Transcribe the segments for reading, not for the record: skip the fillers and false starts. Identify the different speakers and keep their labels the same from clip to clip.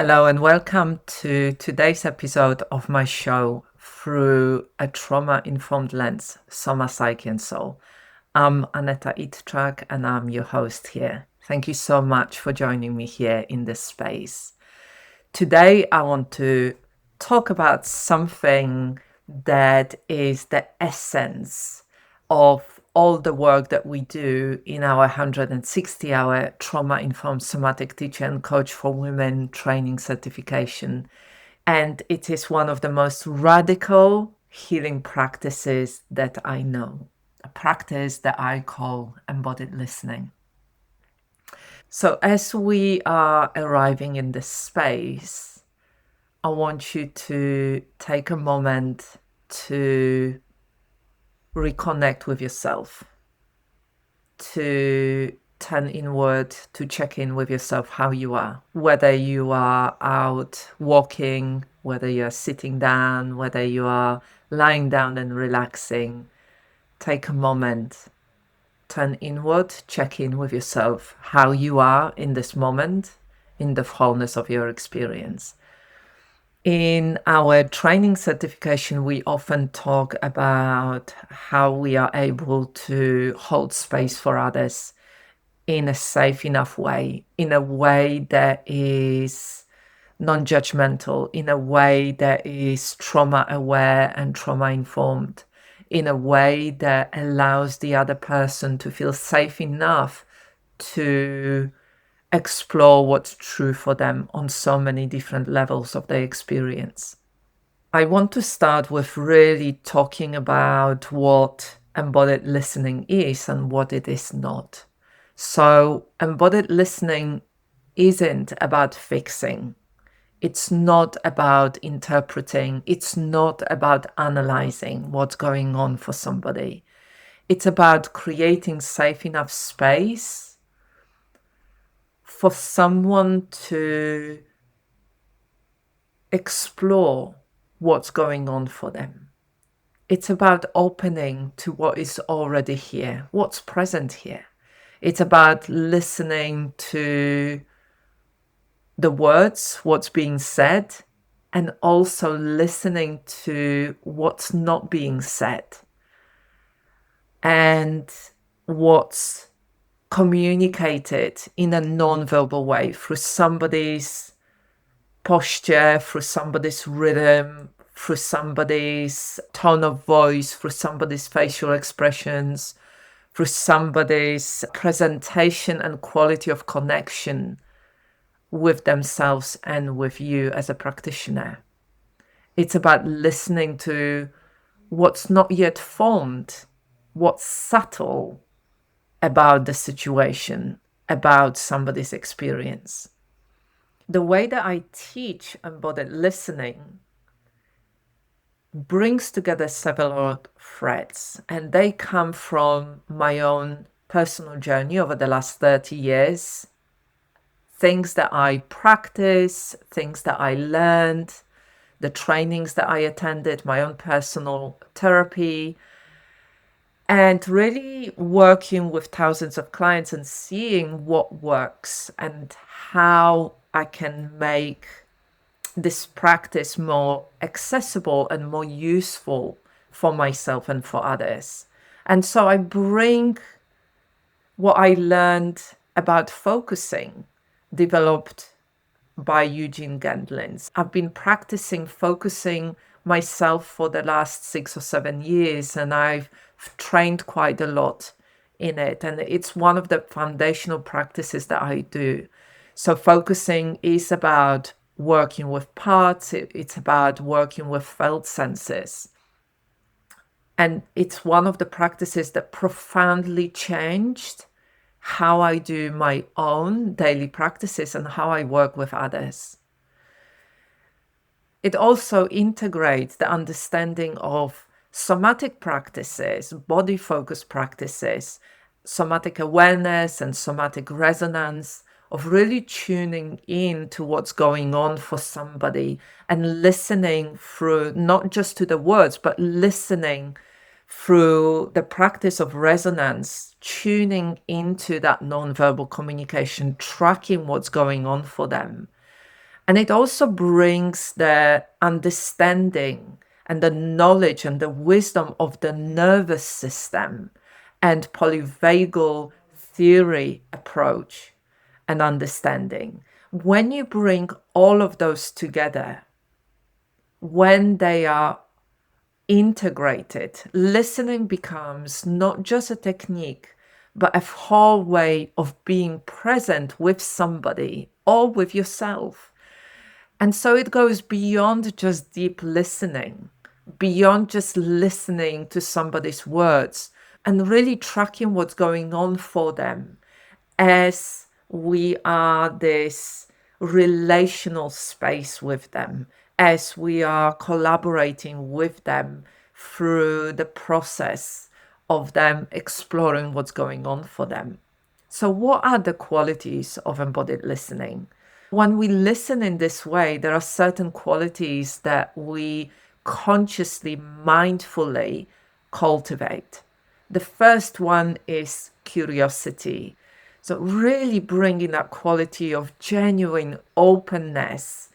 Speaker 1: Hello and welcome to today's episode of my show through a trauma-informed lens, Soma-Psyche-Soul. I'm Aneta Itchak and I'm your host here. Thank you so much for joining me here in this space. Today I want to talk about something that is the essence of all the work that we do in our 160-hour Trauma-Informed Somatic Teacher and Coach for Women training certification. And it is one of the most radical healing practices that I know, a practice that I call embodied listening. So as we are arriving in this space, I want you to take a moment to reconnect with yourself, to turn inward, to check in with yourself how you are, whether you are out walking, whether you're sitting down, whether you are lying down and relaxing. Take a moment, turn inward, check in with yourself how you are in this moment, in the wholeness of your experience. In our training certification, we often talk about how we are able to hold space for others in a safe enough way, in a way that is non-judgmental, in a way that is trauma-aware and trauma-informed, in a way that allows the other person to feel safe enough to explore what's true for them on so many different levels of their experience. I want to start with really talking about what embodied listening is and what it is not. So embodied listening isn't about fixing. It's not about interpreting. It's not about analyzing what's going on for somebody. It's about creating safe enough space for someone to explore what's going on for them. It's about opening to what is already here, what's present here. It's about listening to the words, what's being said, and also listening to what's not being said and what's communicated in a non-verbal way through somebody's posture, through somebody's rhythm, through somebody's tone of voice, through somebody's facial expressions, through somebody's presentation and quality of connection with themselves and with you as a practitioner. It's about listening to what's not yet formed, what's subtle about the situation, about somebody's experience. The way that I teach embodied listening brings together several threads, and they come from my own personal journey over the last 30 years. Things that I practice, things that I learned, the trainings that I attended, my own personal therapy, and really working with thousands of clients and seeing what works and how I can make this practice more accessible and more useful for myself and for others. And so I bring what I learned about focusing, developed by Eugene Gendlin. I've been practicing focusing myself for the last 6 or 7 years, and I've trained quite a lot in it. And it's one of the foundational practices that I do. So focusing is about working with parts. It's about working with felt senses. And it's one of the practices that profoundly changed how I do my own daily practices and how I work with others. It also integrates the understanding of somatic practices, body-focused practices, somatic awareness and somatic resonance, of really tuning in to what's going on for somebody and listening through, not just to the words, but listening through the practice of resonance, tuning into that nonverbal communication, tracking what's going on for them, And it also brings the understanding and the knowledge and the wisdom of the nervous system and polyvagal theory approach and understanding. When you bring all of those together, when they are integrated, listening becomes not just a technique, but a whole way of being present with somebody or with yourself. And so it goes beyond just deep listening, beyond just listening to somebody's words, and really tracking what's going on for them as we are this relational space with them, as we are collaborating with them through the process of them exploring what's going on for them. So, what are the qualities of embodied listening? When we listen in this way, there are certain qualities that we consciously, mindfully cultivate. The first one is curiosity. So, really bringing that quality of genuine openness,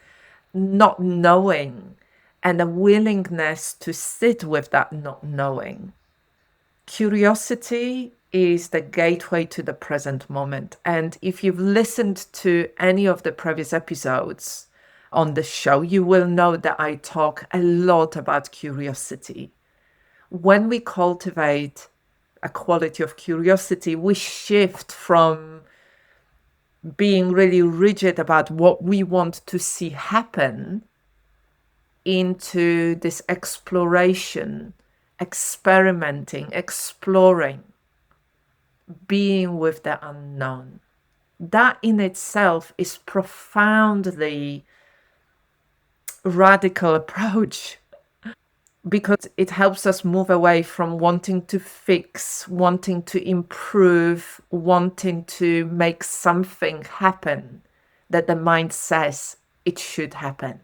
Speaker 1: not knowing, and a willingness to sit with that not knowing. Curiosity is the gateway to the present moment. And if you've listened to any of the previous episodes on the show, you will know that I talk a lot about curiosity. When we cultivate a quality of curiosity, we shift from being really rigid about what we want to see happen into this exploration, experimenting, exploring, being with the unknown. That in itself is profoundly radical approach, because it helps us move away from wanting to fix, wanting to improve, wanting to make something happen that the mind says it should happen.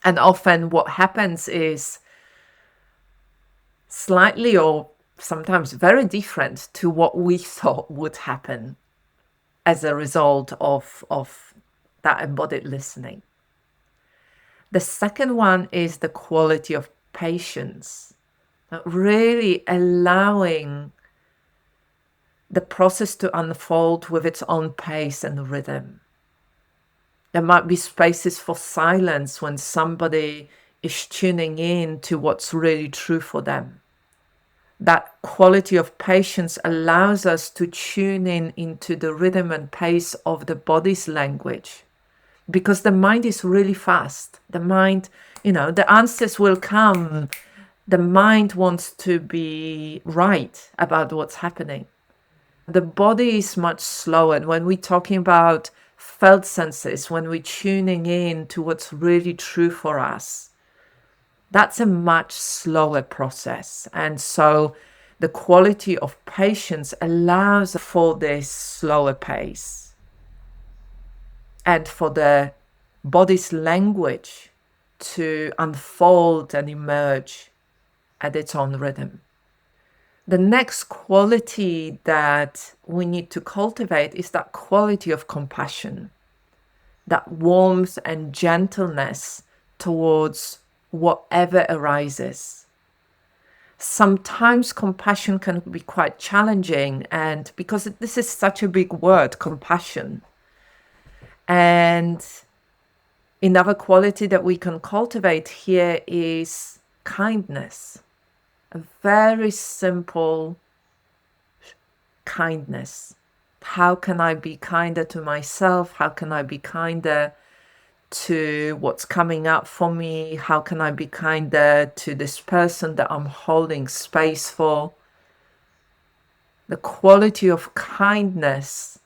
Speaker 1: And often what happens is slightly or sometimes very different to what we thought would happen as a result of that embodied listening. The second one is the quality of patience, really allowing the process to unfold with its own pace and rhythm. There might be spaces for silence when somebody is tuning in to what's really true for them. That quality of patience allows us to tune in into the rhythm and pace of the body's language, because the mind is really fast. The mind, the answers will come. The mind wants to be right about what's happening. The body is much slower. And when we're talking about felt senses, when we're tuning in to what's really true for us, that's a much slower process. And so the quality of patience allows for this slower pace and for the body's language to unfold and emerge at its own rhythm. The next quality that we need to cultivate is that quality of compassion, that warmth and gentleness towards whatever arises. Sometimes compassion can be quite challenging, and because this is such a big word, compassion. And another quality that we can cultivate here is kindness. A very simple kindness. How can I be kinder to myself? How can I be kinder to what's coming up for me? How can I be kinder to this person that I'm holding space for? The quality of kindness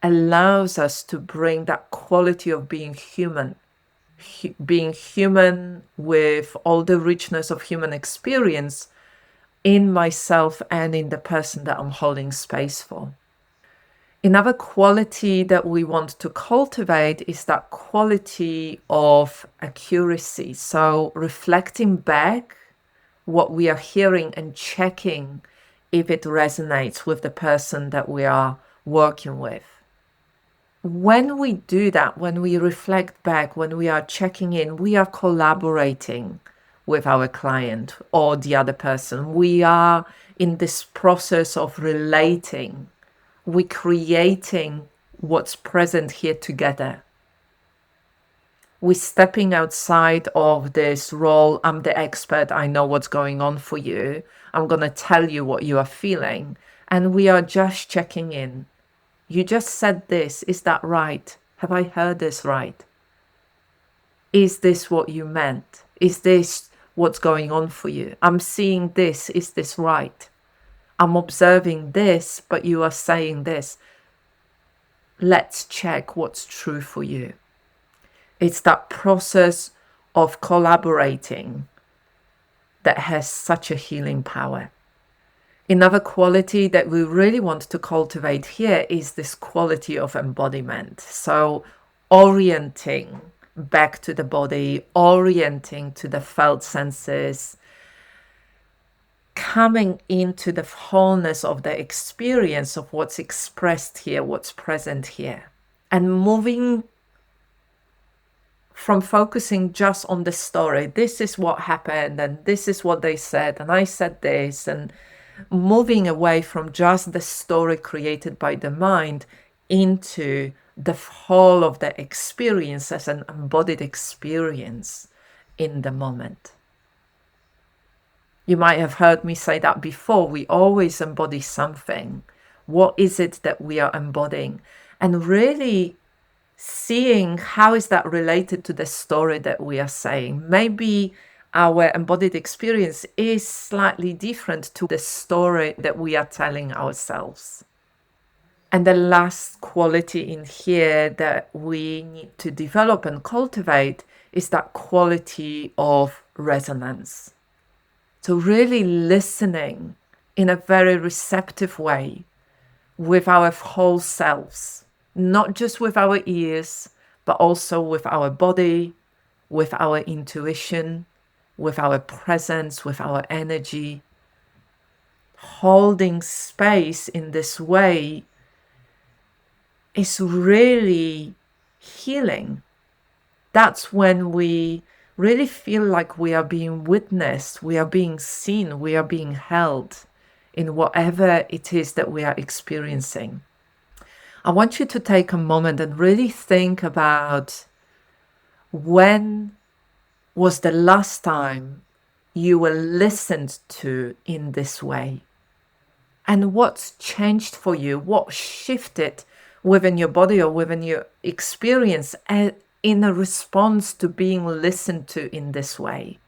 Speaker 1: allows us to bring that quality of being human. Being human with all the richness of human experience in myself and in the person that I'm holding space for. Another quality that we want to cultivate is that quality of accuracy. So reflecting back what we are hearing and checking if it resonates with the person that we are working with. When we do that, when we reflect back, when we are checking in, we are collaborating with our client or the other person. We are in this process of relating. We're creating what's present here together. We're stepping outside of this role. I'm the expert. I know what's going on for you. I'm going to tell you what you are feeling. And we are just checking in. You just said this. Is that right? Have I heard this right? Is this what you meant? Is this what's going on for you? I'm seeing this. Is this right? I'm observing this, but you are saying this. Let's check what's true for you. It's that process of collaborating that has such a healing power. Another quality that we really want to cultivate here is this quality of embodiment. So orienting back to the body, orienting to the felt senses, coming into the wholeness of the experience of what's expressed here, what's present here, and moving from focusing just on the story. This is what happened, and this is what they said, and I said this, and moving away from just the story created by the mind into the whole of the experience as an embodied experience in the moment. You might have heard me say that before. We always embody something. What is it that we are embodying? And really seeing how is that related to the story that we are saying. Maybe our embodied experience is slightly different to the story that we are telling ourselves. And the last quality in here that we need to develop and cultivate is that quality of resonance. So really listening in a very receptive way with our whole selves, not just with our ears, but also with our body, with our intuition, with our presence, with our energy. Holding space in this way is really healing. That's when we really feel like we are being witnessed, we are being seen, we are being held in whatever it is that we are experiencing. I want you to take a moment and really think about when was the last time you were listened to in this way? And what's changed for you? What shifted within your body or within your experience in a response to being listened to in this way?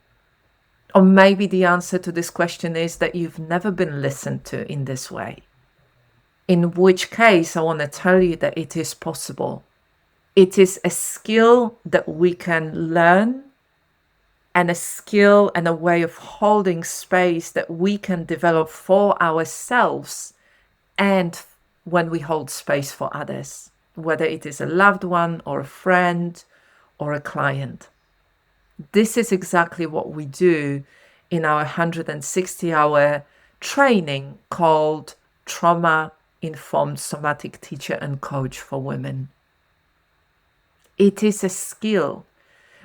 Speaker 1: Or maybe the answer to this question is that you've never been listened to in this way. In which case, I want to tell you that it is possible. It is a skill that we can learn, and a skill and a way of holding space that we can develop for ourselves and when we hold space for others, whether it is a loved one or a friend or a client. This is exactly what we do in our 160-hour training called Trauma-Informed Somatic Teacher and Coach for Women. It is a skill.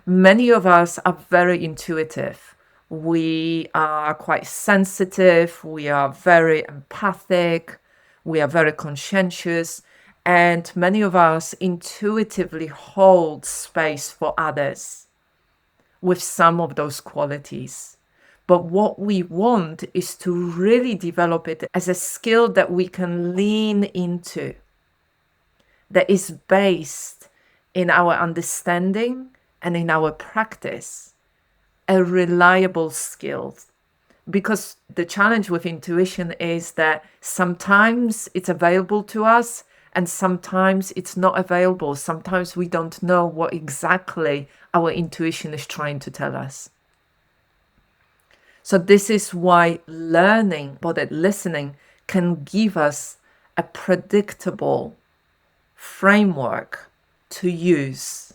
Speaker 1: Many of us are very intuitive. We are quite sensitive. We are very empathic. We are very conscientious. And many of us intuitively hold space for others with some of those qualities. But what we want is to really develop it as a skill that we can lean into, that is based in our understanding and in our practice, a reliable skill. Because the challenge with intuition is that sometimes it's available to us and sometimes it's not available. Sometimes we don't know what exactly our intuition is trying to tell us. So this is why learning embodied listening can give us a predictable framework to use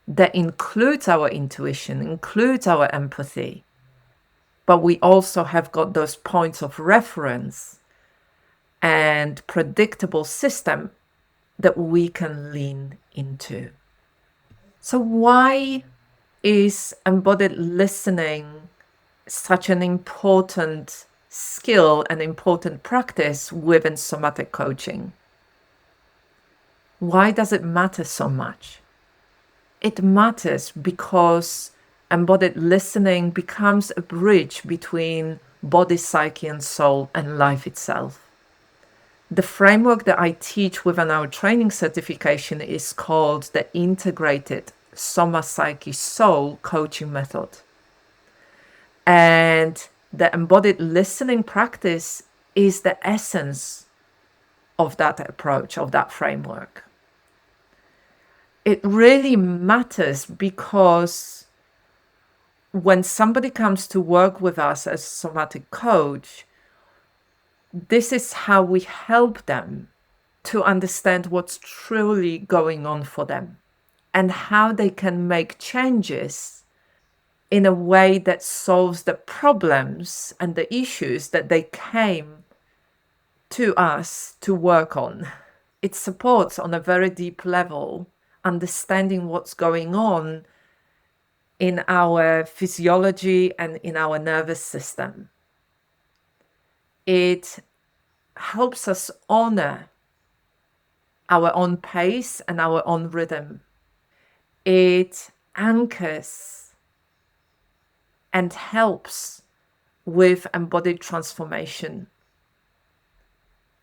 Speaker 1: that includes our intuition, includes our empathy, but we also have got those points of reference and predictable system that we can lean into. So why is embodied listening such an important skill and important practice within somatic coaching? Why does it matter so much? It matters because embodied listening becomes a bridge between body, psyche, and soul and life itself. The framework that I teach within our training certification is called the Integrated Soma-Psyche-Soul coaching method. And the embodied listening practice is the essence of that approach, of that framework. It really matters because when somebody comes to work with us as a somatic coach, this is how we help them to understand what's truly going on for them and how they can make changes in a way that solves the problems and the issues that they came to us to work on. It supports on a very deep level understanding what's going on in our physiology and in our nervous system. It helps us honor our own pace and our own rhythm. It anchors and helps with embodied transformation.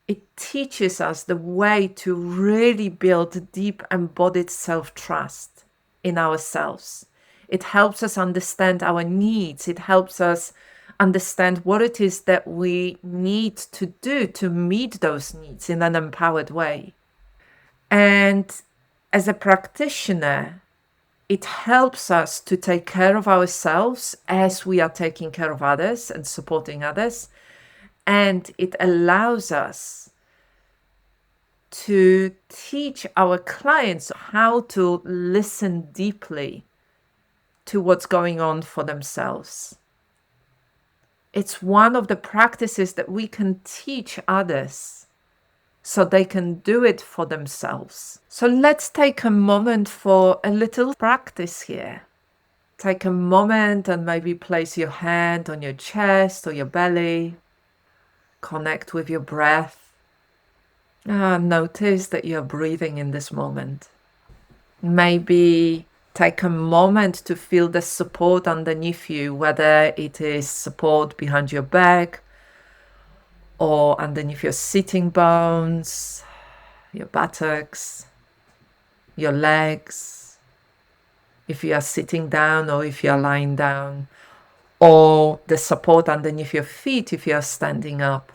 Speaker 1: It teaches us the way to really build deep embodied self-trust in ourselves. It helps us understand our needs. It helps us understand what it is that we need to do to meet those needs in an empowered way. And as a practitioner, it helps us to take care of ourselves as we are taking care of others and supporting others. And it allows us to teach our clients how to listen deeply to what's going on for themselves. It's one of the practices that we can teach others so they can do it for themselves. So let's take a moment for a little practice here. Take a moment and maybe place your hand on your chest or your belly. Connect with your breath. Notice that you're breathing in this moment. Maybe take a moment to feel the support underneath you, whether it is support behind your back or underneath your sitting bones, your buttocks, your legs, if you are sitting down or if you are lying down, or the support underneath your feet if you are standing up.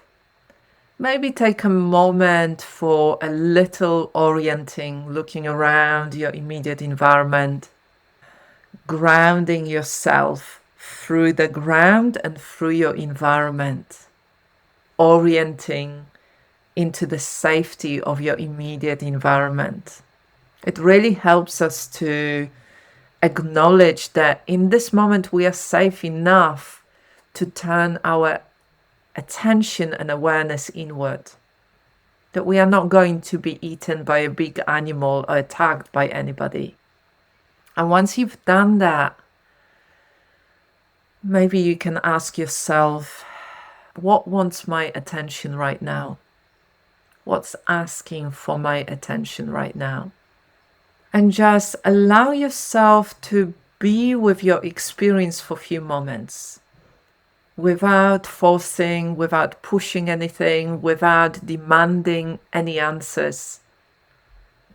Speaker 1: Maybe take a moment for a little orienting, looking around your immediate environment, grounding yourself through the ground and through your environment, orienting into the safety of your immediate environment. It really helps us to acknowledge that in this moment we are safe enough to turn our attention and awareness inward, that we are not going to be eaten by a big animal or attacked by anybody. And once you've done that, maybe you can ask yourself, what wants my attention right now? What's asking for my attention right now? And just allow yourself to be with your experience for a few moments, without forcing, without pushing anything, without demanding any answers.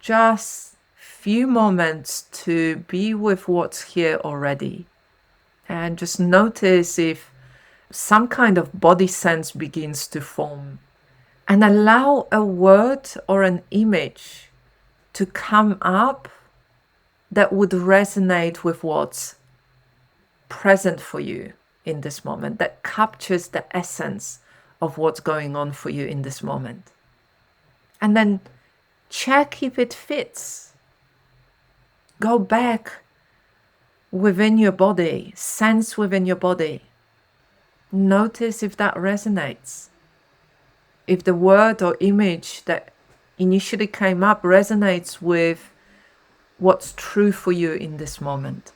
Speaker 1: Just few moments to be with what's here already. And just notice if some kind of body sense begins to form. And allow a word or an image to come up that would resonate with what's present for you in this moment, that captures the essence of what's going on for you in this moment. And then check if it fits. Go back within your body, sense within your body. Notice if that resonates. If the word or image that initially came up resonates with what's true for you in this moment.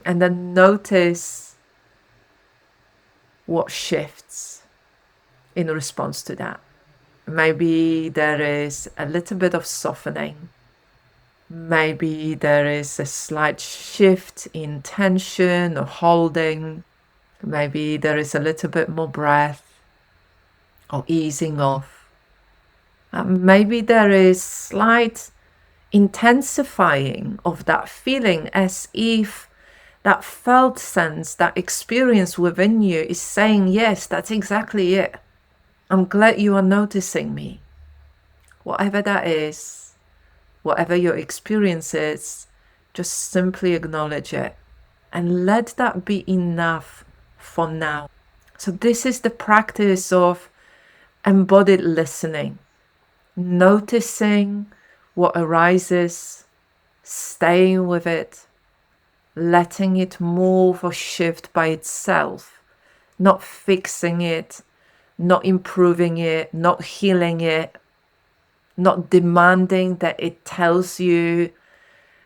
Speaker 1: And then notice what shifts in response to that. Maybe there is a little bit of softening. Maybe there is a slight shift in tension or holding. Maybe there is a little bit more breath or easing off. Maybe there is slight intensifying of that feeling, as if that felt sense, that experience within you is saying, yes, that's exactly it. I'm glad you are noticing me. Whatever that is, whatever your experience is, just simply acknowledge it and let that be enough for now. So this is the practice of embodied listening, noticing what arises, staying with it, letting it move or shift by itself, not fixing it, not improving it, not healing it, not demanding that it tells you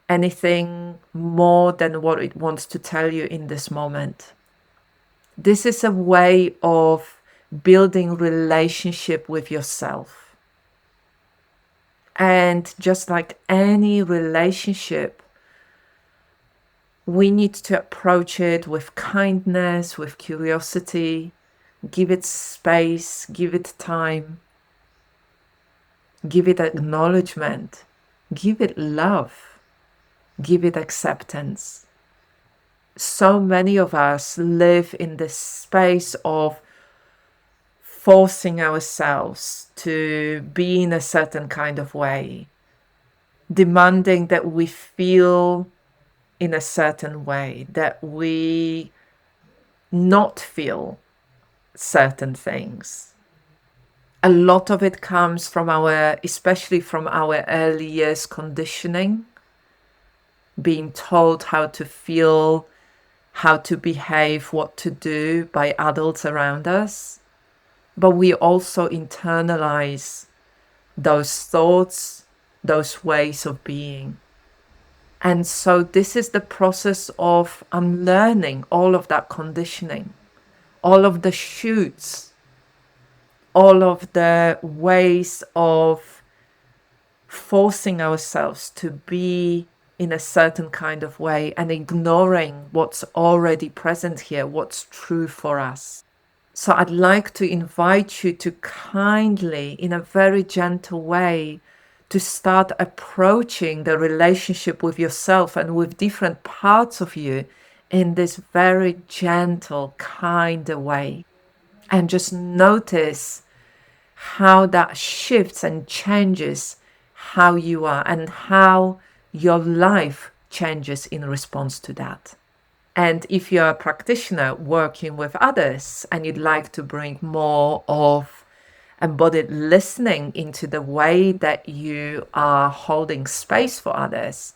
Speaker 1: anything more than what it wants to tell you in this moment. This is a way of building relationship with yourself. And just like any relationship, we need to approach it with kindness, with curiosity, give it space, give it time, give it acknowledgement, give it love, give it acceptance. So many of us live in this space of forcing ourselves to be in a certain kind of way, demanding that we feel in a certain way, that we not feel certain things. A lot of it comes from especially from our early years conditioning, being told how to feel, how to behave, what to do by adults around us. But we also internalize those thoughts, those ways of being. And so this is the process of unlearning all of that conditioning, all of the shoots, all of the ways of forcing ourselves to be in a certain kind of way and ignoring what's already present here, what's true for us. So I'd like to invite you to kindly, in a very gentle way, to start approaching the relationship with yourself and with different parts of you in this very gentle, kind way. And just notice how that shifts and changes how you are and how your life changes in response to that. And if you're a practitioner working with others and you'd like to bring more of embodied listening into the way that you are holding space for others,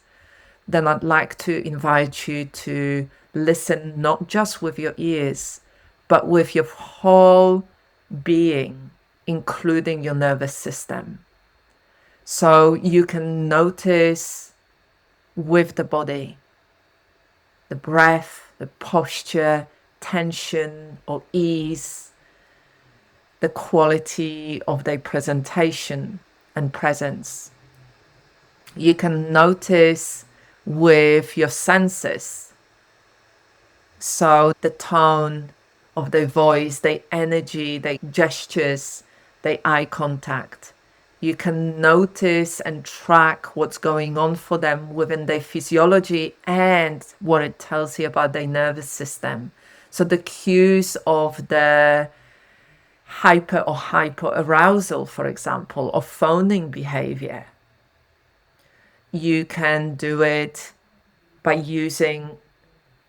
Speaker 1: then I'd like to invite you to listen not just with your ears, but with your whole being, including your nervous system. So you can notice with the body, the breath, the posture, tension or ease, the quality of their presentation and presence. You can notice with your senses, so the tone of their voice, their energy, their gestures, their eye contact. You can notice and track what's going on for them within their physiology and what it tells you about their nervous system. So the cues of the hyper or hypo arousal, for example, or phoning behavior. You can do it by using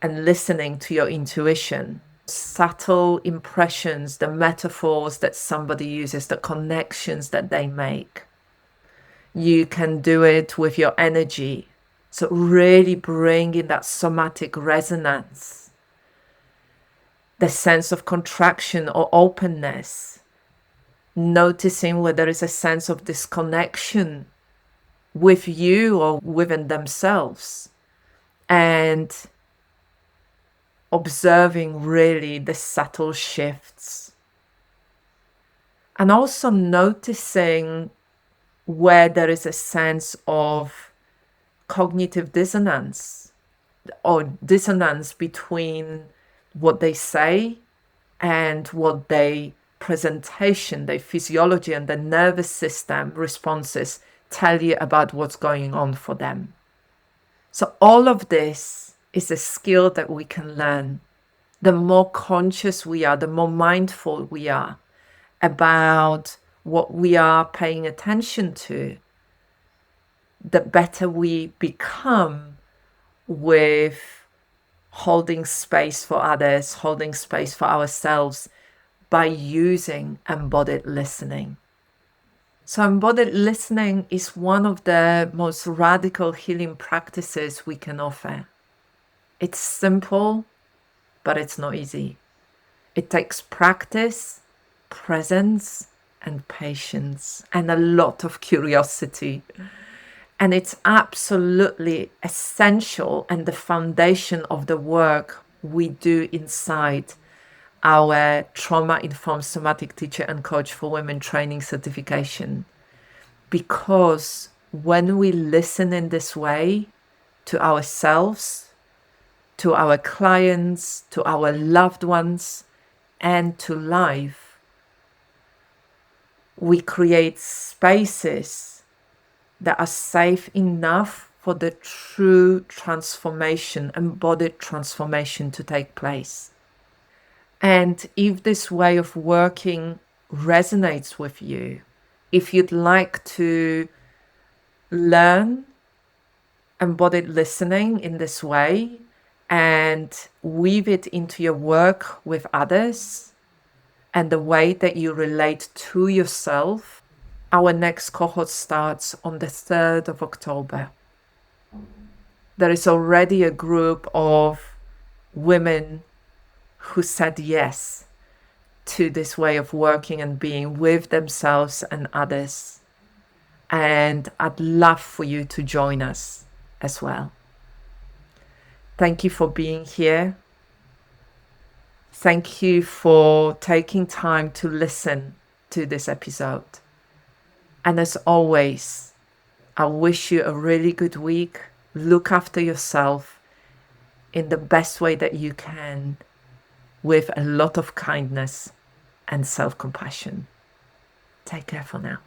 Speaker 1: and listening to your intuition. Subtle impressions, the metaphors that somebody uses, the connections that they make. You can do it with your energy. So really bring in that somatic resonance, the sense of contraction or openness, noticing where there is a sense of disconnection with you or within themselves, and observing really the subtle shifts. And also noticing where there is a sense of cognitive dissonance or dissonance between what they say and what their presentation, their physiology and the nervous system responses tell you about what's going on for them. So all of this is a skill that we can learn. The more conscious we are, the more mindful we are about what we are paying attention to, the better we become with holding space for others, holding space for ourselves by using embodied listening. So embodied listening is one of the most radical healing practices we can offer. It's simple, but it's not easy. It takes practice, presence, and patience, and a lot of curiosity. And it's absolutely essential and the foundation of the work we do inside our Trauma-Informed Somatic Teacher and Coach for Women training certification. Because when we listen in this way to ourselves, to our clients, to our loved ones, and to life, we create spaces that are safe enough for the true transformation, embodied transformation to take place. And if this way of working resonates with you, if you'd like to learn embodied listening in this way and weave it into your work with others and the way that you relate to yourself, our next cohort starts on the 3rd of October. There is already a group of women who said yes to this way of working and being with themselves and others. And I'd love for you to join us as well. Thank you for being here. Thank you for taking time to listen to this episode. And as always, I wish you a really good week. Look after yourself in the best way that you can, with a lot of kindness and self-compassion. Take care for now.